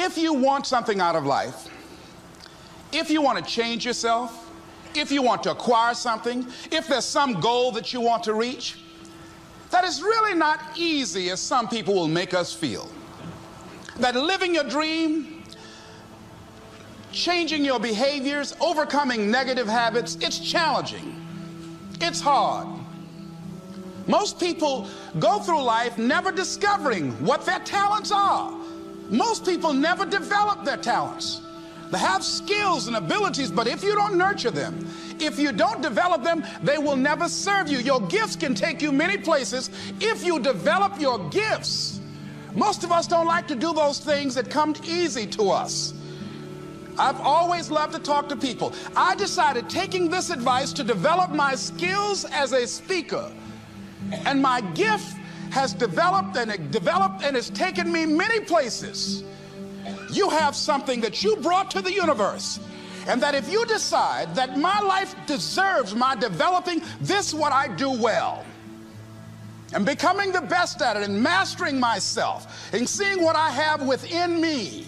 If you want something out of life, if you want to change yourself, if you want to acquire something, if there's some goal that you want to reach, that is really not easy as some people will make us feel. That living your dream, changing your behaviors, overcoming negative habits, it's challenging. It's hard. Most people go through life never discovering what their talents are. Most people never develop their talents. They have skills and abilities, but if you don't nurture them, if you don't develop them, they will never serve you. Your gifts can take you many places if you develop your gifts. Most of us don't like to do those things that come easy to us. I've always loved to talk to people. I decided, taking this advice, to develop my skills as a speaker. And my gift has developed and it's taken me many places. You have something that you brought to the universe, and that if you decide that my life deserves my developing this, what I do well, and becoming the best at it, and mastering myself, and seeing what I have within me,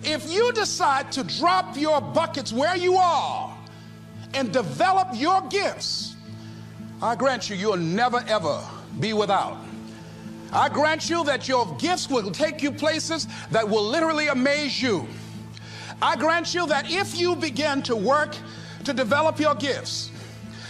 if you decide to drop your buckets where you are and develop your gifts, I grant you, you'll never ever be without. I grant you that your gifts will take you places that will literally amaze you. I grant you that if you begin to work to develop your gifts,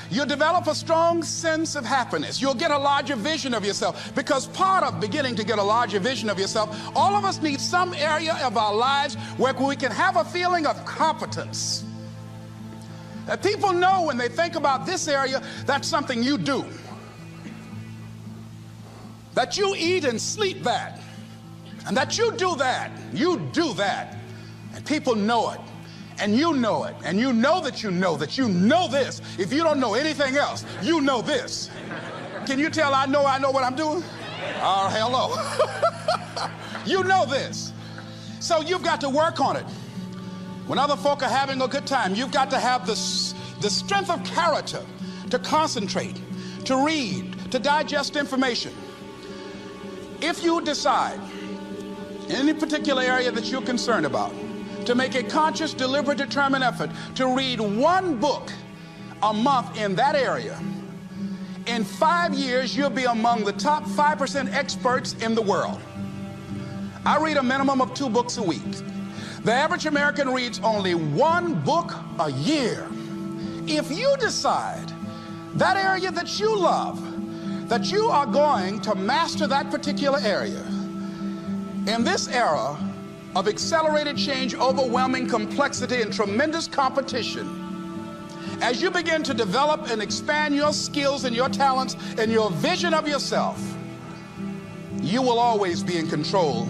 you'll develop a strong sense of happiness. You'll get a larger vision of yourself, because part of beginning to get a larger vision of yourself, all of us need some area of our lives where we can have a feeling of competence. That people know when they think about this area, that's something you do. That you eat and sleep that, and that you do that, and people know it, and you know it, and you know that you know this. If you don't know anything else, you know this. Can you tell I know what I'm doing? Oh, hell no. You know this. So you've got to work on it. When other folk are having a good time, you've got to have the strength of character to concentrate, to read, to digest information. If you decide in any particular area that you're concerned about to make a conscious, deliberate, determined effort to read one book a month in that area, in 5 years you'll be among the top 5% experts in the world. I read a minimum of 2 books a week. The average American reads only 1 book a year. If you decide that area that you love, that you are going to master that particular area, in this era of accelerated change, overwhelming complexity, and tremendous competition, as you begin to develop and expand your skills and your talents and your vision of yourself, you will always be in control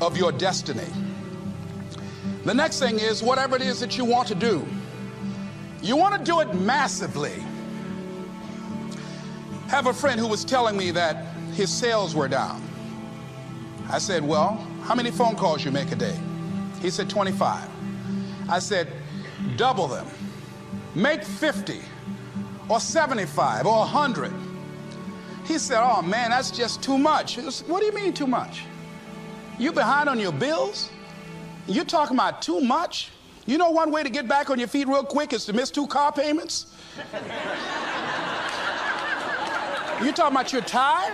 of your destiny. The next thing is, whatever it is that you want to do, you want to do it massively. I have a friend who was telling me that his sales were down. I said, well, how many phone calls you make a day? He said, 25. I said, double them. Make 50 or 75 or 100. He said, oh man, that's just too much. What do you mean too much? You behind on your bills? You talking about too much? You know one way to get back on your feet real quick is to miss 2 car payments? You talking about you're tired?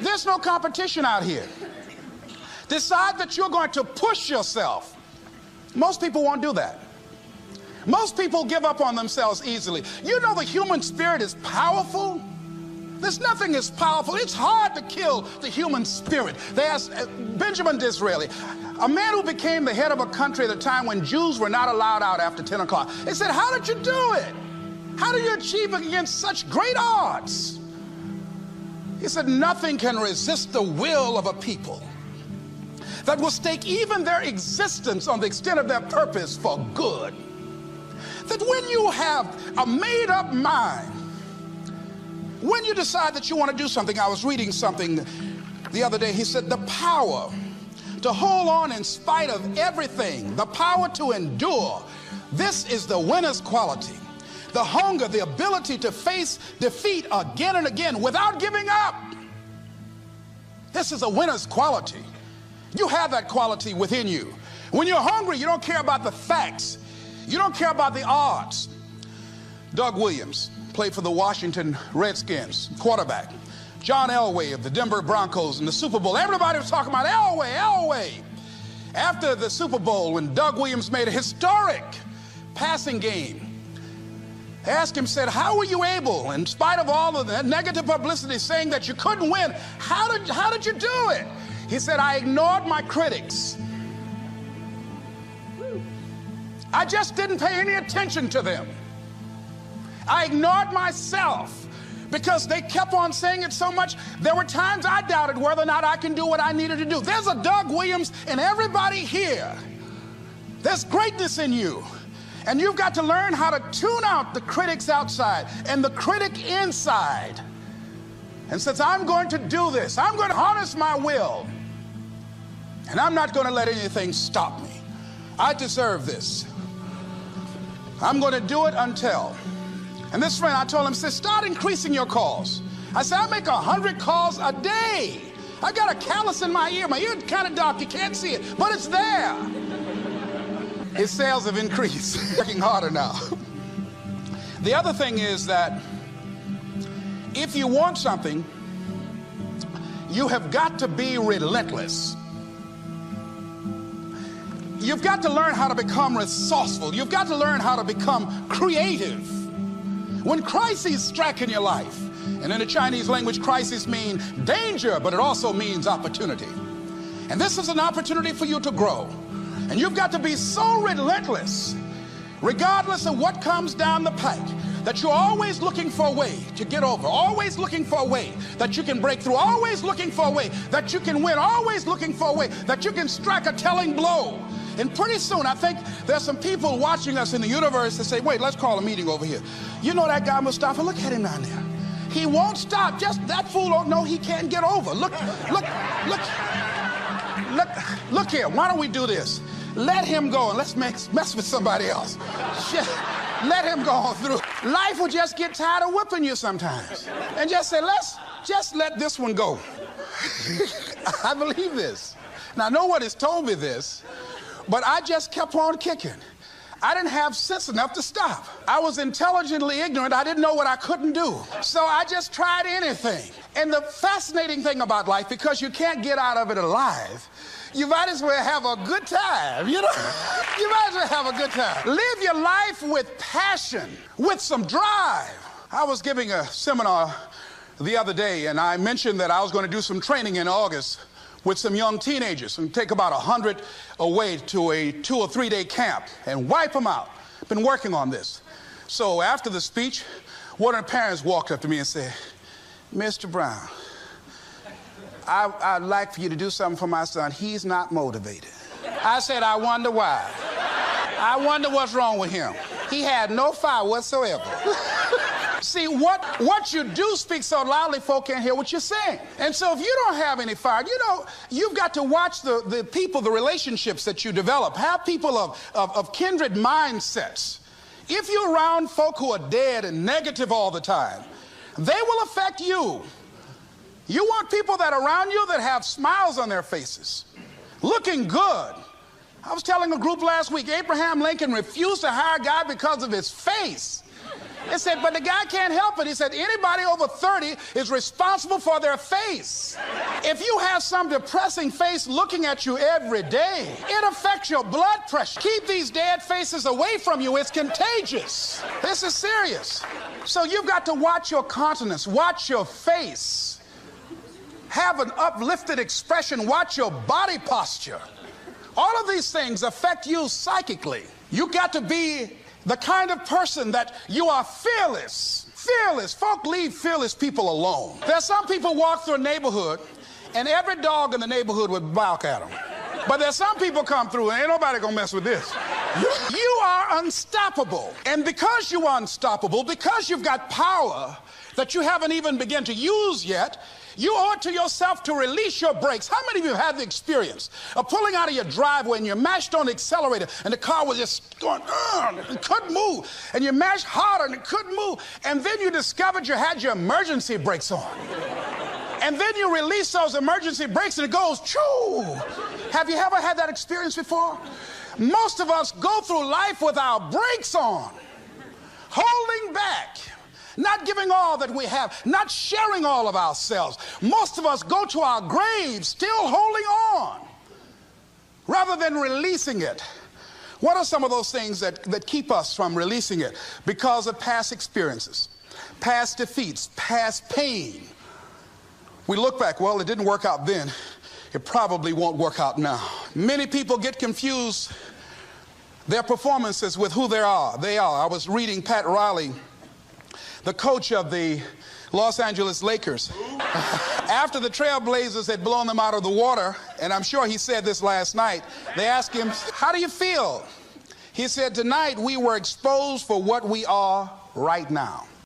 There's no competition out here. Decide that you're going to push yourself. Most people won't do that. Most people give up on themselves easily. You know the human spirit is powerful. There's nothing as powerful. It's hard to kill the human spirit. They asked Benjamin Disraeli, a man who became the head of a country at a time when Jews were not allowed out after 10 o'clock. They said, how did you do it? How do you achieve it against such great odds? He said, nothing can resist the will of a people that will stake even their existence on the extent of their purpose for good. That when you have a made-up mind, when you decide that you want to do something, I was reading something the other day, he said, the power to hold on in spite of everything, the power to endure, this is the winner's quality. The hunger, the ability to face defeat again and again without giving up. This is a winner's quality. You have that quality within you. When you're hungry, you don't care about the facts. You don't care about the odds. Doug Williams played for the Washington Redskins, quarterback. John Elway of the Denver Broncos in the Super Bowl. Everybody was talking about Elway. After the Super Bowl, when Doug Williams made a historic passing game, they asked him, said, how were you able, in spite of all of that negative publicity saying that you couldn't win, how did you do it? He said, I ignored my critics. I just didn't pay any attention to them. I ignored myself because they kept on saying it so much. There were times I doubted whether or not I can do what I needed to do. There's a Doug Williams in everybody here. There's greatness in you. And you've got to learn how to tune out the critics outside and the critic inside. And since I'm going to do this, I'm going to harness my will. And I'm not going to let anything stop me. I deserve this. I'm going to do it until. And this friend, I told him, said, start increasing your calls. I said, I make 100 calls a day. I got a callus in my ear. My ear is kind of dark. You can't see it, but it's there. His sales have increased. Working harder now. The other thing is that if you want something, you have got to be relentless. You've got to learn how to become resourceful. You've got to learn how to become creative. When crises strike in your life, and in the Chinese language, crises mean danger, but it also means opportunity. And this is an opportunity for you to grow. And you've got to be so relentless, regardless of what comes down the pike, that you're always looking for a way to get over, always looking for a way that you can break through, always looking for a way that you can win, always looking for a way that you can strike a telling blow. And pretty soon, I think there's some people watching us in the universe that say, wait, let's call a meeting over here. You know that guy Mustafa? Look at him down there. He won't stop. Just that fool don't know he can't get over. Look here. Why don't we do this? Let him go and let's mess with somebody else. Let him go on through. Life will just get tired of whipping you sometimes. And just say, let's just let this one go. I believe this. Now, no one has told me this, but I just kept on kicking. I didn't have sense enough to stop. I was intelligently ignorant. I didn't know what I couldn't do. So I just tried anything. And the fascinating thing about life, because you can't get out of it alive, you might as well have a good time, you know? You might as well have a good time. Live your life with passion, with some drive. I was giving a seminar the other day, and I mentioned that I was going to do some training in August with some young teenagers and take about 100 away to a 2 or 3 day camp and wipe them out. Been working on this. So after the speech, one of the parents walked up to me and said, Mr. Brown, I'd like for you to do something for my son. He's not motivated. I said, I wonder why. I wonder what's wrong with him. He had no fire whatsoever. See, what you do speak so loudly, folk can't hear what you're saying. And so if you don't have any fire, you know, you've got to watch the people, the relationships that you develop. Have people of kindred mindsets. If you're around folk who are dead and negative all the time, they will affect you. You want people that are around you that have smiles on their faces, looking good. I was telling a group last week, Abraham Lincoln refused to hire a guy because of his face. They said, but the guy can't help it. He said, anybody over 30 is responsible for their face. If you have some depressing face looking at you every day, it affects your blood pressure. Keep these dead faces away from you. It's contagious. This is serious. So you've got to watch your countenance, watch your face. Have an uplifted expression, watch your body posture. All of these things affect you psychically. You got to be the kind of person that you are fearless. Fearless. Folk leave fearless people alone. There's some people walk through a neighborhood and every dog in the neighborhood would bark at them. But there's some people come through and ain't nobody gonna mess with this. You are unstoppable. And because you are unstoppable, because you've got power that you haven't even begun to use yet, you owe it to yourself to release your brakes. How many of you have the experience of pulling out of your driveway and you mashed on the accelerator and the car was just going, and couldn't move, and you mashed harder and it couldn't move, and then you discovered you had your emergency brakes on? And then you release those emergency brakes and it goes, choo. Have you ever had that experience before? Most of us go through life with our brakes on, holding back, not giving all that we have, not sharing all of ourselves. Most of us go to our graves still holding on rather than releasing it. What are some of those things that keep us from releasing it? Because of past experiences, past defeats, past pain. We look back, well, it didn't work out then. It probably won't work out now. Many people get confused their performances with who they are. I was reading Pat Riley, the coach of the Los Angeles Lakers. After the Trailblazers had blown them out of the water, and I'm sure he said this last night, they asked him, how do you feel? He said, tonight we were exposed for what we are right now.